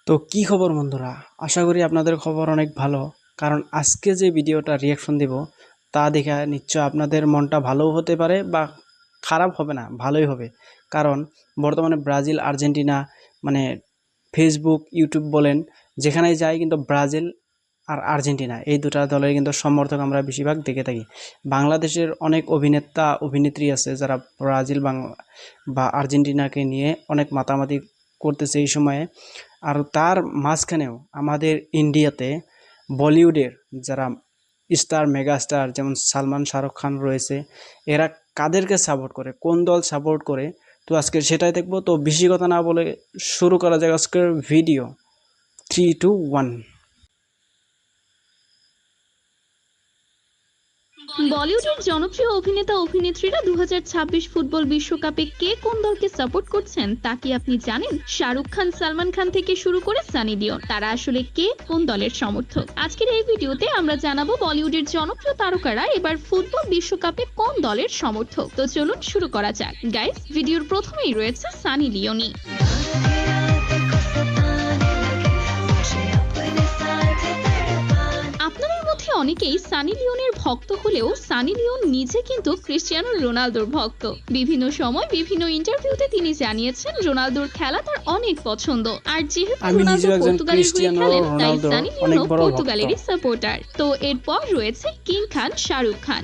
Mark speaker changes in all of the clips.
Speaker 1: তো কি খবর বন্ধুরা? আশা করি আপনাদের খবর অনেক ভালো। কারণ আজকে যে ভিডিওটা রিয়াকশন দেব তা দেখে নিশ্চয় আপনাদের মনটা ভালোও হতে পারে বা খারাপ হবে না, ভালোই হবে। কারণ বর্তমানে ব্রাজিল আর্জেন্টিনা মানে ফেসবুক ইউটিউব বলেন যেখানেই যাই কিন্তু ব্রাজিল আর আর্জেন্টিনা এই দুটা দলের কিন্তু সমর্থক আমরা বেশিরভাগ দেখে থাকি। বাংলাদেশের অনেক অভিনেতা অভিনেত্রী আছে যারা ব্রাজিল বা আর্জেন্টিনাকে নিয়ে অনেক মাতামাতি করতেছে এই সময়ে। আর তার মাঝখানেও আমাদের ইন্ডিয়াতে বলিউডের যারা স্টার মেগাস্টার যেমন সালমান শাহরুখ খান রয়েছে, এরা কাদেরকে সাপোর্ট করে, কোন দল সাপোর্ট করে, তো আজকে সেটাই দেখবো। তো বেশি কথা না বলে শুরু করা যাক আজকের ভিডিও। 3, 2, 1।
Speaker 2: বলিউডের জনপ্রিয় অভিনেতা অভিনেত্রীরা 2026 ফুটবল বিশ্বকাপে কে কোন দলকে সাপোর্ট করছেন তা কি আপনি জানেন? শাহরুখ খান, সালমান খান থেকে শুরু করে সানি লিওন, তারা আসলে কে কোন দলের সমর্থক? আজকের এই ভিডিওতে আমরা জানাবো বলিউডের জনপ্রিয় তারকারা এবার ফুটবল বিশ্বকাপে কোন দলের সমর্থক। তো চলুন শুরু করা যাক। গাইস, ভিডিওর প্রথমেই রয়েছে সানি লিওনি। আপনাদের মধ্যে অনেকেই সানি লিওনের ভক্ত হলেও সানি লিওন নিজে কিন্তু ক্রিস্টিয়ানো রোনালদোর ভক্ত। বিভিন্ন সময় বিভিন্ন ইন্টারভিউতে তিনি জানিয়েছেন রোনালদোর খেলা তার অনেক পছন্দ। আর যেহেতু রোনালদো পর্তুগালের হয়ে খেলেন, তাই সানি লিওনও পর্তুগালেরই সাপোর্টার। তো এরপর রয়েছে কিং খান শাহরুখ খান।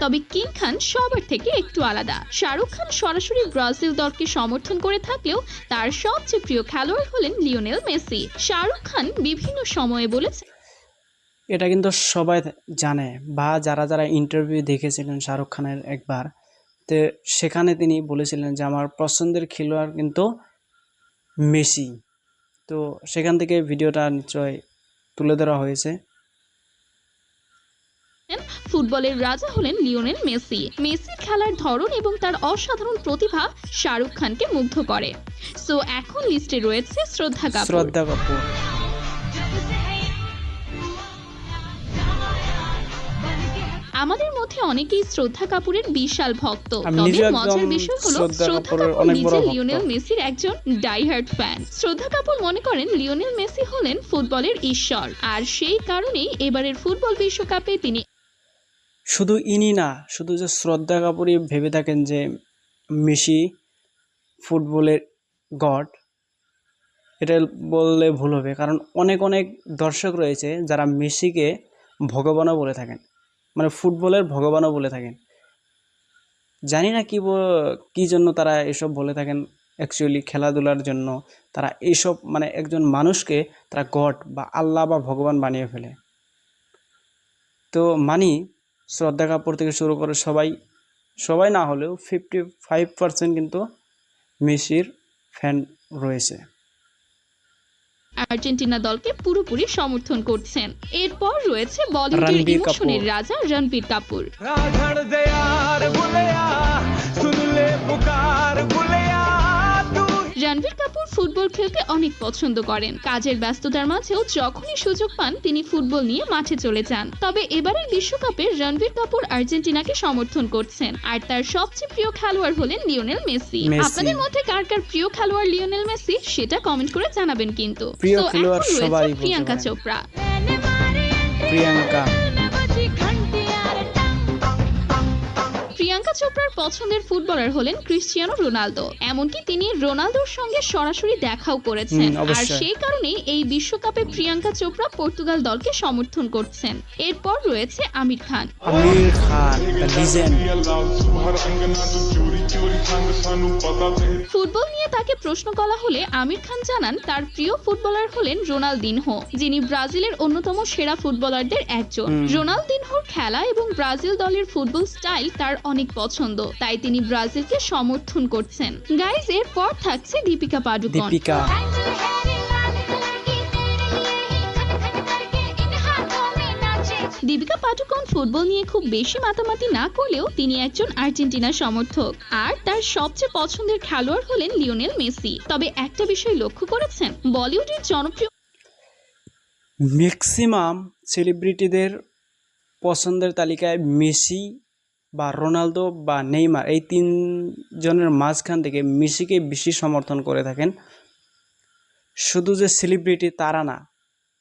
Speaker 2: তবে কিং খান সবার থেকে একটু আলাদা। শাহরুখ খান সরাসরি ব্রাজিল দলকে সমর্থন করে থাকলেও তার সবচেয়ে প্রিয় খেলোয়াড় হলেন লিওনেল মেসি। শাহরুখ খান বিভিন্ন সময়ে বলেছে,
Speaker 1: এটা কিন্তু সবাই জানে বা যারা যারা ইন্টারভিউ দেখেছিলেন শাহরুখ খানের একবার, তো সেখানে তিনি বলেছিলেন যে আমার পছন্দের খেলোয়াড় কিন্তু মেসি। তো সেখান থেকে ভিডিওটা নিশ্চয় তুলে ধরা হয়েছে।
Speaker 2: ফুটবলের রাজা হলেন লিওনেল মেসি। মেসির খেলার ধরন এবং তার অসাধারণ প্রতিভা শাহরুখ খানকে মুগ্ধ করে। সো এখন লিস্টে রয়েছে শ্রদ্ধা কাপুর। আমাদের মধ্যে অনেকেই শ্রদ্ধা কাপুরের বিশাল ভক্ত। তবে মজার বিষয় হলো শ্রদ্ধা কাপুর নিজে লিওনেল মেসির একজন ডাইহার্ড ফ্যান। শ্রদ্ধা কাপুর মনে করেন লিওনেল মেসি হলেন ফুটবলের ঈশ্বর, আর সেই কারণেই এবারের ফুটবল বিশ্বকাপে তিনি
Speaker 1: শুধু ইনি না, শুধু যে শ্রদ্ধা কাপুরই ভেবে থাকেন যে মেসি ফুটবলের গড, এটা বললে ভুল হবে। কারণ অনেক অনেক দর্শক রয়েছে যারা মেসিকে ভগবানও বলে থাকেন, মানে ফুটবলের ভগবানও বলে থাকেন। জানি না কি জন্য তারা এসব বলে থাকেন। অ্যাকচুয়ালি খেলাধুলার জন্য তারা এইসব মানে একজন মানুষকে তারা গড বা আল্লাহ বা ভগবান বানিয়ে ফেলে। তো মানি শ্রদ্ধা কাপুর থেকে শুরু করে সবাই না হলেও 55% কিন্তু মেসির ফ্যান রয়েছে।
Speaker 2: আর্জেন্টিনা দলকে পুরোপুরি সমর্থন করছেন। এরপর রয়েছে বলিউডের ইমোশনের রাজা রণবীর কাপুর। রণবীর কাপুর ফুটবল খেলতে অনেক পছন্দ করেন। কাজের ব্যস্ততার মাঝেও যখনই সুযোগ পান তিনি ফুটবল নিয়ে মাঠে চলে যান। তবে এবারের বিশ্বকাপে রণবীর কাপুর আর্জেন্টিনাকে সমর্থন করছেন, আর তার সবচেয়ে প্রিয় খেলোয়াড় হলেন লিওনেল মেসি। আপনাদের মধ্যে কার কার প্রিয় খেলোয়াড় লিওনেল মেসি সেটা কমেন্ট করে জানাবেন কিন্তু। তো এখন রয়েছে প্রিয়াঙ্কা চোপড়া। প্রিয়াঙ্কা চোপড়ার পছন্দের ফুটবলার হলেন ক্রিস্টিয়ানো রোনালদো। এমনকি তিনি রোনালদোর সঙ্গে সরাসরি দেখাও করেছেন। আর সেই কারণেই এই বিশ্বকাপে প্রিয়াঙ্কা চোপড়া পর্তুগাল দলকে সমর্থন করছেন। এরপর রয়েছে আমির খান। ফুটবল নিয়ে তাকে প্রশ্ন করা হলে আমির খান জানান তার প্রিয় ফুটবলার হলেন রোনালদিনহো, যিনি ব্রাজিলের অন্যতম সেরা ফুটবলারদের একজন। রোনালদিনহোর খেলা এবং ব্রাজিল দলের ফুটবল স্টাইল তার অনেক পছন্দ, তাই তিনি ব্রাজিলকে সমর্থন করছেন। গাইজ, এরপর থাকছে দীপিকা পাডুকোন। দীপিকা পাডুকোন ফুটবল নিয়ে খুব বেশি মাতামাতি না করলেও তিনি একজন আর্জেন্টিনা সমর্থক, আর তার সবচেয়ে পছন্দের খেলোয়াড় হলেন লিওনেল মেসি। তবে একটা বিষয় লক্ষ্য করেছেন, বলিউডের জনপ্রিয়
Speaker 1: ম্যাক্সিমাম সেলিব্রিটিদের পছন্দের তালিকায় মেসি বা রোনালদো বা নেইমার, এই তিনজনের মাঝখান থেকে মেসিকে বেশি সমর্থন করে থাকেন। শুধু যে সেলিব্রিটি তারা না,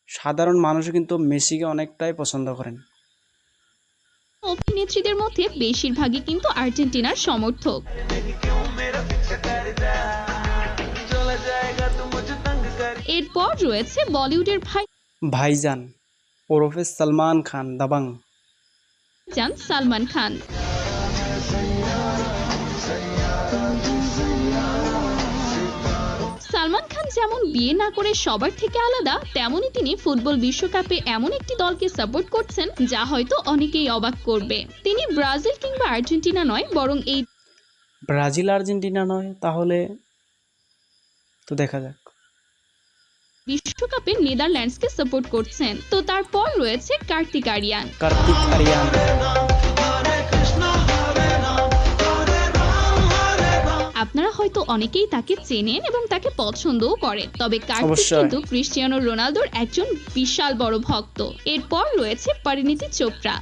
Speaker 1: সাধারণ মানুষও কিন্তু মেসিকে অনেকটাই পছন্দ করেন।
Speaker 2: অভিনেত্রীদের মধ্যে বেশিরভাগই কিন্তু আর্জেন্টিনার সমর্থক। এরপর রয়েছে বলিউডের
Speaker 1: ভাইজান ওরফে সালমান খান দাবাং।
Speaker 2: ভাইজান সালমান খান। সালমান খান যেমন বিয়ে না করে সবার থেকে আলাদা, তেমনি তিনি ফুটবল বিশ্বকাপে এমন একটি দলকে সাপোর্ট করছেন যা হয়তো অনেকেই অবাক করবে। তিনি ব্রাজিল কিংবা আর্জেন্টিনা নয়, বরং এই
Speaker 1: ব্রাজিল আর্জেন্টিনা নয়, তাহলে তো দেখা যাক।
Speaker 2: বিশ্বকাপে নেদারল্যান্ডসকে সাপোর্ট করছেন। তো তারপর রয়েছে কার্তিক আরিয়ান।
Speaker 1: কার্তিক আরিয়ান
Speaker 2: আপনারা হয়তো অনেকেই তাকে চেনেন এবং তাকে পছন্দও করেন, তবে কার্তিক
Speaker 1: অবশ্যই।
Speaker 2: কিন্তু ক্রিস্টিয়ানো রোনালদোর একজন বিশাল বড় ভক্ত। এরপর রয়েছে পরিণীতি চোপড়া।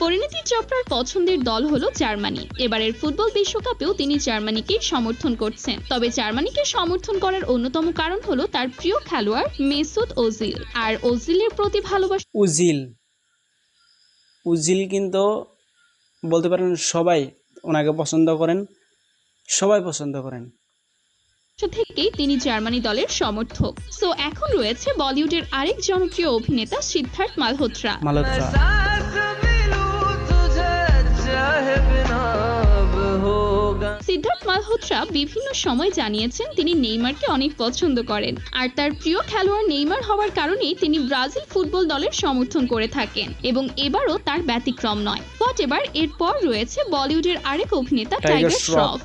Speaker 2: পরিণীতি চোপড়ার পছন্দের দল হলো জার্মানি। এবারের ফুটবল বিশ্বকাপেও তিনি জার্মানিকেই সমর্থন করছেন। তবে জার্মানিকে সমর্থন করার অন্যতম কারণ হলো তার প্রিয় খেলোয়াড় মেসুত ওজিল, আর ওজিলের প্রতি ভালোবাসা
Speaker 1: উজিল কিন্তু বলতে পারেন সবাই ওনাকে পছন্দ করেন, সবাই পছন্দ করেন।
Speaker 2: থেকেই তিনি জার্মানি দলের সমর্থক। সো এখন রয়েছে বলিউডের আরেক জনপ্রিয় অভিনেতা সিদ্ধার্থ মালহোত্রা। সিদ্ধার্থ মালহোত্রা বিভিন্ন সময় জানিয়েছেন তিনি নেইমারকে অনেক পছন্দ করেন, আর তার প্রিয় খেলোয়াড় নেইমার হওয়ার কারণেই তিনি ব্রাজিল ফুটবল দলের সমর্থন করে থাকেন, এবং এবারও তার ব্যতিক্রম নয়। হোয়াটএভার, এরপর রয়েছে বলিউডের আরেক অভিনেতা টাইগার শ্রফ।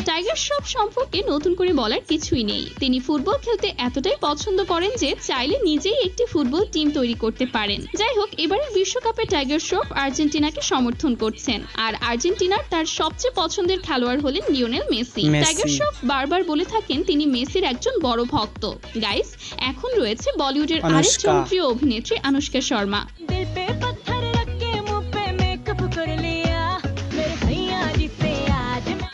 Speaker 2: টাইগার শ্রফ সম্পর্কে নতুন করে বলার কিছুই নেই। তিনি ফুটবল খেলতে এতটাই পছন্দ করেন যে চাইলে নিজেই একটি ফুটবল টিম তৈরি করতে পারেন। যাই হোক, এবারের বিশ্বকাপে টাইগার শ্রফ আর্জেন্টিনাকে সমর্থন করছেন, আর আর্জেন্টিনার তার সবচেয়ে পছন্দের খেলোয়াড় হলেন লিওনেল মেসি। টাইগার শ্রফ বারবার বলে থাকেন তিনি মেসির একজন বড় ভক্ত। গাইস, এখন রয়েছে বলিউডের আরেক জনপ্রিয় অভিনেত্রী আনুশকা শর্মা।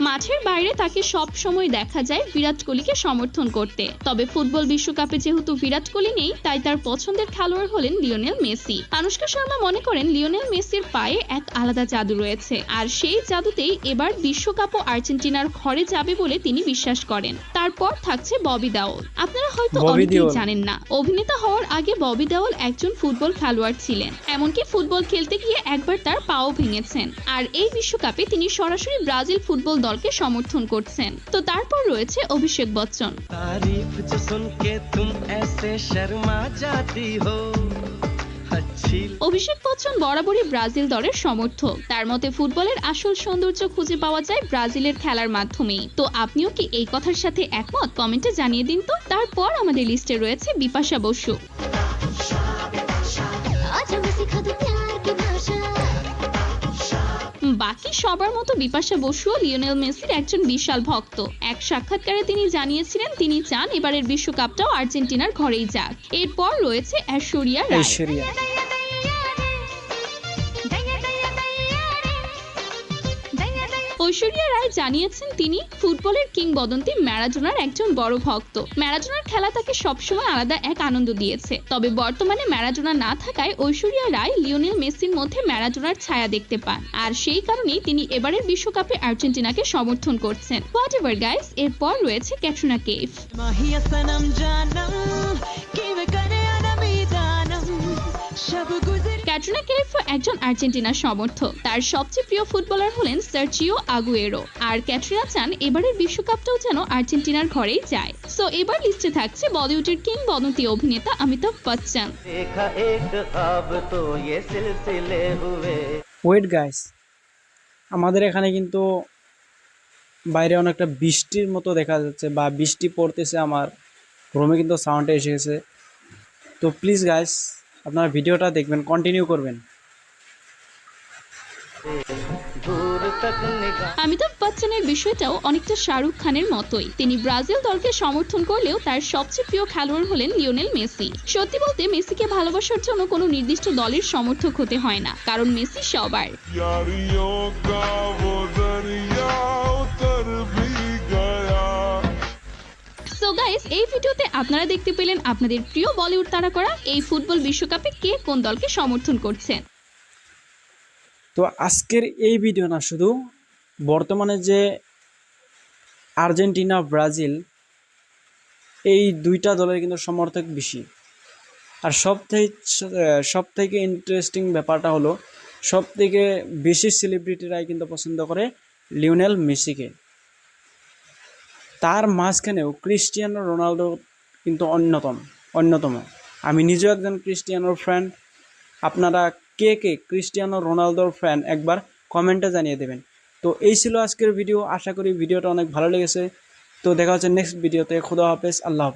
Speaker 2: মাঠের বাইরে তাকে সব সময় দেখা যায় বিরাট কোহলিকে সমর্থন করতে। তবে ফুটবল বিশ্বকাপে যেহেতু বিরাট কোহলি নেই, তাই তার পছন্দের খেলোয়াড় হলেন লিওনেল মেসি। আনুশকা শর্মা মনে করেন লিওনেল মেসির পায়ে এক আলাদা জাদু রয়েছে, আর সেই জাদুতেই এবার বিশ্বকাপও আর্জেন্টিনার ঘরে যাবে বলে তিনি বিশ্বাস করেন। তারপর থাকছে ববি দেওল। আপনারা হয়তো অনেকেই জানেন না, অভিনেতা হওয়ার আগে ববি দেওল একজন ফুটবল খেলোয়াড় ছিলেন। এমনকি ফুটবল খেলতে গিয়ে একবার তার পাও ভেঙেছেন, আর এই বিশ্বকাপে তিনি সরাসরি ব্রাজিল ফুটবল দলকে সমর্থন করছেন। তো তারপর রয়েছে অভিষেক বচ্চন। অভিষেক বচ্চন বরাবরই ব্রাজিল দলের সমর্থক। তার মতে ফুটবলের আসল সৌন্দর্য খুঁজে পাওয়া যায় ব্রাজিলের খেলার মাধ্যমেই। তো আপনিও কি এই কথার সাথে একমত? কমেন্টে জানিয়ে দিন তো। তারপর আমাদের লিস্টে রয়েছে বিপাশা বসু। বাকি সবার মতো বিপাশা বসুও লিওনেল মেসির একজন বিশাল ভক্ত। এক সাক্ষাৎকারে তিনি জানিয়েছিলেন তিনি চান এবারের বিশ্বকাপটাও আর্জেন্টিনার ঘরেই যাক। এরপর রয়েছে ঐশ্বরিয়া রায়। ঐশ্বরিয়া রায় জানিয়েছেন তিনি ফুটবলের কিংবদন্তি ম্যারাডোনার একজন বড় ভক্ত। ম্যারাডোনার খেলা তাকে সবসময় আলাদা এক আনন্দ দিয়েছে। তবে বর্তমানে ম্যারাডোনা না থাকায় ঐশ্বরিয়া রায় লিওনেল মেসির মধ্যে ম্যারাডোনার ছায়া দেখতে পান, আর সেই কারণেই তিনি এবারের বিশ্বকাপে আর্জেন্টিনাকে সমর্থন করছেন। হোয়াটএভার গাইস, এরপর রয়েছে ক্যাটরিনা কাইফ। ক্যাটরিনা কাইফ একজন আর্জেন্টিনার সমর্থক। তার সবচেয়ে প্রিয় ফুটবলার হলেন সার্জিও আগুয়েরো, আর ক্যাটরিনা চান এবারের বিশ্বকাপটাও যেন আর্জেন্টিনার ঘরেই যায়। সো এবার লিস্টে থাকছে বলিউডের কিংবদন্তি অভিনেতা অমিতাভ বচ্চন।
Speaker 1: ওয়েট গাইস, আমাদের এখানে কিন্তু বাইরে অনেকটা বৃষ্টির মতো দেখা যাচ্ছে, বা বৃষ্টি পড়তেছে। আমার রুমে কিন্তু সাউন্ডটা এসে গেছে। তো প্লিজ গাইস, আপনারা ভিডিওটা দেখবেন, কন্টিনিউ করবেন।
Speaker 2: অমিতাভ বচ্চনের বিষয়টাও অনেকটা শাহরুখ খানের মতোই। তিনি ব্রাজিল দলকে সমর্থন করলেও তার সবচেয়ে প্রিয় খেলোয়াড় হলেন লিওনেল মেসি। সত্যি বলতে মেসিকে ভালোবাসার জন্য কোনো নির্দিষ্ট দলের সমর্থক হতে হয় না, কারণ মেসি সবার।
Speaker 3: यारियों का वो दरिया उतर भी गया।
Speaker 2: সো গাইস, এই ভিডিওতে আপনারা দেখতে পেলেন আপনাদের প্রিয় বলিউড তারকারা এই ফুটবল বিশ্বকাপে কে কোন দলকে সমর্থন করছেন।
Speaker 1: তো আজকের এই ভিডিও না শুধু বর্তমানে যে আর্জেন্টিনা ব্রাজিল এই দুইটা দলের কিন্তু সমর্থক বেশি। আর সবথেকে ইন্টারেস্টিং ব্যাপারটা হলো সবথেকে বেশি সেলিব্রিটিরাই কিন্তু পছন্দ করে লিওনেল মেসিকে। তার মাঝখানেও ক্রিস্টিয়ানো রোনালদো কিন্তু অন্যতম। আমি নিজেও একজন ক্রিস্টিয়ানোর ফ্যান। আপনারা কে কে ক্রিস্টিয়ানো রোনালদোর ফ্যান একবার কমেন্টে জানিয়ে দেবেন। তো এই ছিল আজকের ভিডিও। আশা করি ভিডিওটা অনেক ভালো লেগেছে। তো দেখা হচ্ছে নেক্সট ভিডিওতে। খুদা হাফেজ, আল্লাহ হাফেজ।